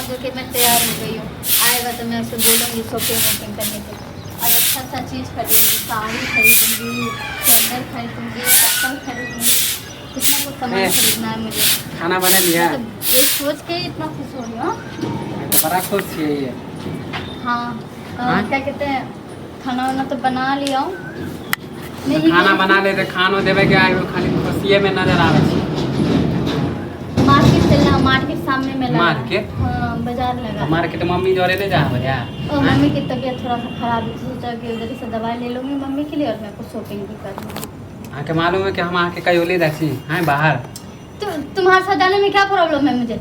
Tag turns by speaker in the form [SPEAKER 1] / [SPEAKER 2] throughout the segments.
[SPEAKER 1] समझो कि मैं तैयार हो गई हूँ। आएगा तो मैं उसे बोलूँगी शॉपिंग वॉपिंग करने के लिए। और अच्छा चीज़ खरीदूँगी, साड़ी खरीदूँगी, सैंडल खरीदूँगी, चप्पल खरीदूँगी, कुछ ना कुछ सामान खरीदना है मुझे।
[SPEAKER 2] खाना बना लिया?
[SPEAKER 1] मतलब ये सोच के ही इतना खुश हो रही हूँ।
[SPEAKER 2] तो बड़ा खुश है ये।
[SPEAKER 1] हाँ
[SPEAKER 2] हाँ?
[SPEAKER 1] क्या कहते हैं, खाना वाना तो बना लिया हूँ।
[SPEAKER 2] तो खाना बना ले तो खानो देवे के आए खाली खुशिये में नजर आवे छी।
[SPEAKER 1] मार्केट चलना, मार्केट सामने में लगा है।
[SPEAKER 2] मार्केट?
[SPEAKER 1] हाँ बाजार लगा है।
[SPEAKER 2] मार्केट मम्मी जोरे ले जा भैया।
[SPEAKER 1] और मम्मी की तबीयत थोड़ा सा खराब है, तो सोचा कि उधर से दवाई ले लूँगी मम्मी के लिए और मैं कुछ शॉपिंग भी कर लूँगी।
[SPEAKER 2] आके मालूम है कि हम आके कहीं ले जाची हैं बाहर।
[SPEAKER 1] तो तुम्हारे साथ जाने में क्या प्रॉब्लम है मुझे?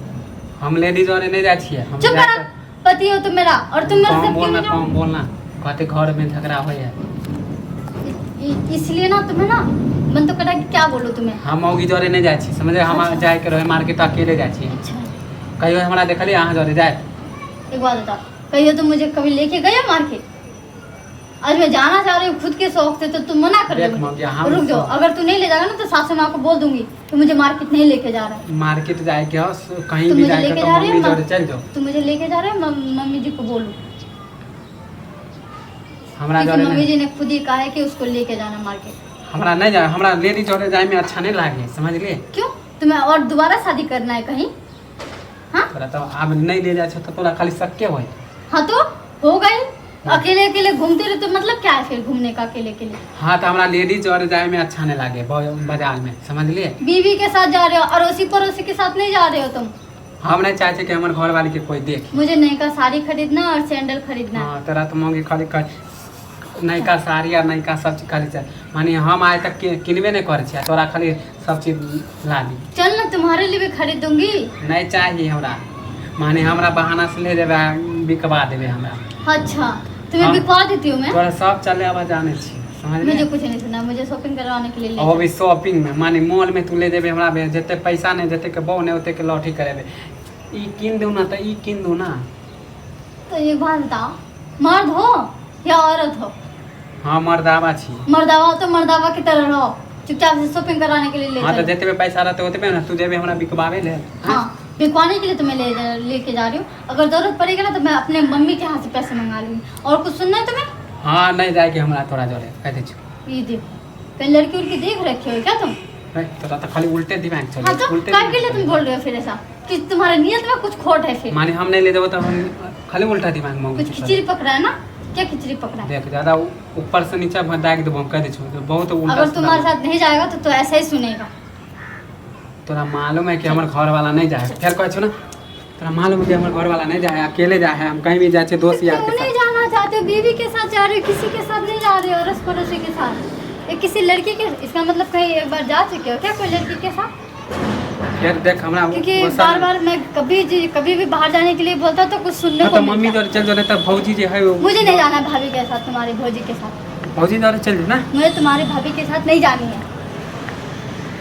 [SPEAKER 2] हम लेडीज जोरे नहीं जाची है। हम
[SPEAKER 1] चुप करा, पति हो तुम मेरा और तुम मेरे से क्यों नहीं
[SPEAKER 2] कम बोलना कहते घर में झगड़ा हो है।
[SPEAKER 1] इसलिए ना तुम्हें ना मन तो करा कि क्या बोलूँ तुम्हें।
[SPEAKER 2] हम मौगी जोरे नहीं जाची समझे। हम
[SPEAKER 1] अच्छा।
[SPEAKER 2] जाए के रहे मार्केट अकेले जाची।
[SPEAKER 1] अच्छा
[SPEAKER 2] कहियो हमरा देखली अहाँ जोरे जाए।
[SPEAKER 1] एक बात बताओ, कहियो तुम मुझे कभी लेके गए मार्केट? आज मैं जाना चाह रही हूँ खुद के शौक से, तो तुम मना कर
[SPEAKER 2] देख
[SPEAKER 1] रहे
[SPEAKER 2] मौगी,
[SPEAKER 1] हो।
[SPEAKER 2] हम
[SPEAKER 1] रुक जाओ, अगर तू नहीं ले जाएगा ना तो सासू माँ को बोल दूंगी कि मुझे मार्केट नहीं लेके जा रहा है।
[SPEAKER 2] मार्केट जाए के हो कहीं
[SPEAKER 1] तुम
[SPEAKER 2] भी
[SPEAKER 1] मुझे
[SPEAKER 2] जाए के
[SPEAKER 1] लेके
[SPEAKER 2] तो
[SPEAKER 1] जा रही
[SPEAKER 2] मम्मी
[SPEAKER 1] हो?
[SPEAKER 2] जोरे चल जाओ।
[SPEAKER 1] तुम मुझे लेके जा रहे हो, मम्मी जी को बोलूँ?
[SPEAKER 2] हमरा
[SPEAKER 1] क्योंकि
[SPEAKER 2] जोरे
[SPEAKER 1] मम्मी
[SPEAKER 2] नहीं
[SPEAKER 1] जी ने खुद ही कहा है कि उसको लेके जाना मार्केट।
[SPEAKER 2] हमरा नहीं जाए। हमरा लेडीज जोरे जाए में अच्छा नहीं लागे समझ लिए।
[SPEAKER 1] क्यों, तुम्हें और दोबारा शादी करना है कहीं? हाँ
[SPEAKER 2] तोरा तो अब नहीं ले जाए तो तोरा खाली सक्के होई।
[SPEAKER 1] हाँ तो हो गई। अकेले अकेले घूमते रहे तो मतलब क्या है फिर घूमने का अकेले अकेले?
[SPEAKER 2] हाँ तो हमरा लेडीज जोरे जाए में अच्छा नहीं लागे बाजार में समझ लिए।
[SPEAKER 1] बीवी के साथ जा रहे हो, अड़ोसी पड़ोसी के साथ नहीं जा रहे हो तुम?
[SPEAKER 2] हम नहीं चाहते कि हमारे घर वाले के कोई देखे।
[SPEAKER 1] मुझे नई का साड़ी खरीदना और सैंडल खरीदना है।
[SPEAKER 2] हाँ तेरा तो मौगी खाली नयका साड़ी और नयका सब चीज खाली चाहिए। मानी हम आए तक किनबे नहीं करे छियै, तोरा खाली सब चीज ला दी।
[SPEAKER 1] चल ना तुम्हारे लिए भी खरीद दूंगी।
[SPEAKER 2] नहीं चाहिए हमरा। माने हमरा बहाना से ले देवे बिकवा देवे हमरा।
[SPEAKER 1] अच्छा तुम्हें
[SPEAKER 2] हाँ।
[SPEAKER 1] बिकवा देती हूँ मैं।
[SPEAKER 2] तोरा सब चले अब जाने छी समझ
[SPEAKER 1] मुझे
[SPEAKER 2] लिए।
[SPEAKER 1] कुछ नहीं सुना, मुझे शॉपिंग करवाने के लिए ले
[SPEAKER 2] और भी शॉपिंग में माने मॉल में तू ले देवे हमरा जते पैसा नहीं जते के बहु नहीं ओते के लॉटरी करेबे। ई किन दू ना तो ई किन दू ना।
[SPEAKER 1] तो ये बात बताओ, मर्द हो या औरत हो?
[SPEAKER 2] हाँ मर्दावा छी।
[SPEAKER 1] मर्दावा हो तो मर्दावा की तरह रहो, चुपचाप से शॉपिंग कराने के लिए ले
[SPEAKER 2] हाँ तो
[SPEAKER 1] चलो।
[SPEAKER 2] जते पे पैसा रहते होते पे ना तू देवे हमरा बिकवावे ले।
[SPEAKER 1] हाँ बिकवाने के लिए तो मैं लेके जा रही हूँ। अगर जरूरत पड़ेगा ना तो मैं अपने मम्मी के हाथ से पैसे मंगा लूंगी। और कुछ सुनना है तुम्हें?
[SPEAKER 2] हाँ नहीं जाए के हमरा तोरा जोरे कह दे छी।
[SPEAKER 1] ये देखो, कहीं लड़की उड़की देख रखे हो क्या तुम?
[SPEAKER 2] तोरा तो खाली उल्टे दिमाग चले।
[SPEAKER 1] हाँ तो
[SPEAKER 2] उल्टे
[SPEAKER 1] काय के लिए
[SPEAKER 2] दिमाग
[SPEAKER 1] तुम बोल रहे हो फिर ऐसा कि तुम्हारे नियत में कुछ खोट है फिर?
[SPEAKER 2] माने हम नहीं ले देबो तो हम खाली उल्टा दिमाग में
[SPEAKER 1] कुछ खिचड़ी पकड़ा है ना? क्या खिचड़ी पकड़ा है?
[SPEAKER 2] देख ज्यादा ऊपर से नीचे दाग देबो हम कह दे छी बहुत उल्टा।
[SPEAKER 1] अगर तुम्हारे साथ नहीं जाएगा तो ऐसा ही सुनेगा।
[SPEAKER 2] तोरा मालूम है कि हमर घर वाला नहीं जाए फिर कह छ ना। तोरा मालूम है कि हमर घर वाला नहीं जाए अकेले जाए हम कहीं भी जाए दोस्त यार
[SPEAKER 1] क्यों
[SPEAKER 2] के
[SPEAKER 1] नहीं
[SPEAKER 2] साथ।
[SPEAKER 1] जाना चाहते हो? बीवी के साथ जा रहे हो, किसी के साथ नहीं जा रहे हो, अड़ोस पड़ोसी के साथ। ये किसी लड़की के, इसका मतलब कहीं एक बार जा चुके हो क्या कोई लड़की के साथ?
[SPEAKER 2] फिर देख हमरा
[SPEAKER 1] क्योंकि बार बार मैं कभी भी बाहर जाने के लिए बोलता तो कुछ सुनने
[SPEAKER 2] हाँ
[SPEAKER 1] को
[SPEAKER 2] तो मम्मी
[SPEAKER 1] मिलता।
[SPEAKER 2] जोरे चल जो तब भौजी जे है वो
[SPEAKER 1] मुझे नहीं जाना भाभी के साथ, तुम्हारी भौजी के साथ।
[SPEAKER 2] भौजी जोरे चल जो ना।
[SPEAKER 1] मुझे तुम्हारी भाभी के साथ नहीं जानी है।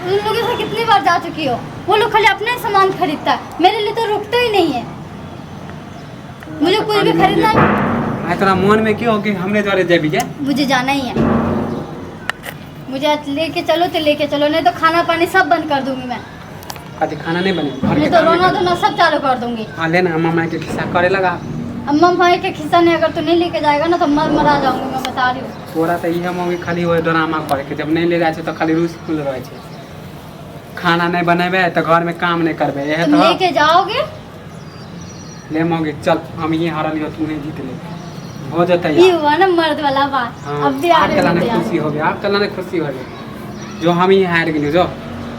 [SPEAKER 1] उन लोगों से कितनी बार जा चुकी हो, वो लोग खाली अपना ही सामान खरीदता है, मेरे लिए तो रुकता ही नहीं है। मुझे कुछ भी खरीदना है।
[SPEAKER 2] आ तोरा मन में क्यों कि हमने जोरे जेबी के?
[SPEAKER 1] मुझे जाना ही है। मुझे आज लेके चलो तो लेके चलो, नहीं तो खाना पानी सब बंद कर दूंगी मैं।
[SPEAKER 2] कभी खाना नहीं बने घर
[SPEAKER 1] नहीं
[SPEAKER 2] के
[SPEAKER 1] तो
[SPEAKER 2] काम
[SPEAKER 1] रोना
[SPEAKER 2] नहीं
[SPEAKER 1] धोना सब चालू कर दूंगी।
[SPEAKER 2] हाँ लेना मम्मा के खिस्सा करे लगा।
[SPEAKER 1] अम्मा भाई के खिस्सा नहीं, अगर तू नहीं लेके जाएगा ना तो मरा जाऊंगी, मैं बता रही हूँ।
[SPEAKER 2] तोरा तो इहे मम्मी खाली वो ड्रामा करे के जब नहीं ले जाए तो खाली रूस खुल रहे छे। खाना नहीं बनेबे तो घर में काम नहीं करबे यह
[SPEAKER 1] तुम
[SPEAKER 2] तो
[SPEAKER 1] लेके जाओगे?
[SPEAKER 2] ले मौगे चल हम ये हारल हो तू नहीं जीत ले हो जाता
[SPEAKER 1] ये
[SPEAKER 2] यार।
[SPEAKER 1] हुआ ना मर्द वाला बात।
[SPEAKER 2] हाँ,
[SPEAKER 1] अब भी आ
[SPEAKER 2] आप
[SPEAKER 1] रहे हो
[SPEAKER 2] कलाने
[SPEAKER 1] तैयार।
[SPEAKER 2] खुशी हो गया आप कलाने खुशी हो गया जो हम ही हार गेलियो जो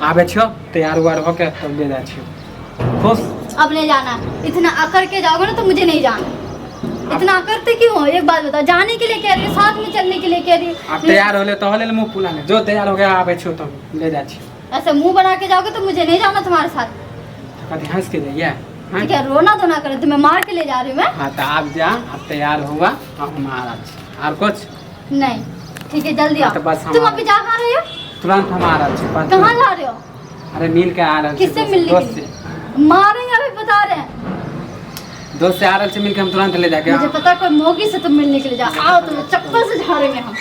[SPEAKER 2] आबे छियो तैयार उआर होके तब ले जाए छियो खुश।
[SPEAKER 1] अब नहीं जाना, इतना अकड़ के जाओगे ना तो मुझे नहीं जाना। इतना अकड़ते क्यों हो? एक बात बताओ, जाने के लिए कह रही हो, साथ में चलने के लिए कह रही हो।
[SPEAKER 2] आप तैयार होले तो होले मुंह फुला ले जो तैयार हो गया आबे छियो तो ले जाए छियो।
[SPEAKER 1] ऐसे मुंह बना के जाओगे तो मुझे नहीं जाना तुम्हारे साथ।
[SPEAKER 2] कभी हंस के जाइए
[SPEAKER 1] ठीक है, रोना धोना करे, तुम्हें मार के ले जा रही हूँ मैं।
[SPEAKER 2] हाँ तो आप जा आप तैयार हुआ अब हम आ रहा छी और कुछ
[SPEAKER 1] नहीं ठीक है, जल्दी
[SPEAKER 2] हाँ,
[SPEAKER 1] आओ।
[SPEAKER 2] तो बस हम
[SPEAKER 1] तुम
[SPEAKER 2] आ
[SPEAKER 1] अभी जा कहाँ रहे हो?
[SPEAKER 2] तुरंत हम आ रहा छी
[SPEAKER 1] कहाँ जा रहे हो?
[SPEAKER 2] अरे मिल के आ रहा छी
[SPEAKER 1] किससे मिलने
[SPEAKER 2] दोस्त
[SPEAKER 1] के
[SPEAKER 2] से
[SPEAKER 1] लिए? मारेंगे अभी बता रहे हैं।
[SPEAKER 2] दोस्त से आ रहा छी मिल के हम तुरंत ले जाके
[SPEAKER 1] मुझे पता है कोई मोगी से तुम मिलने के लिए जाओ। आओ तुम्हें चप्पल से झाड़ेंगे हम।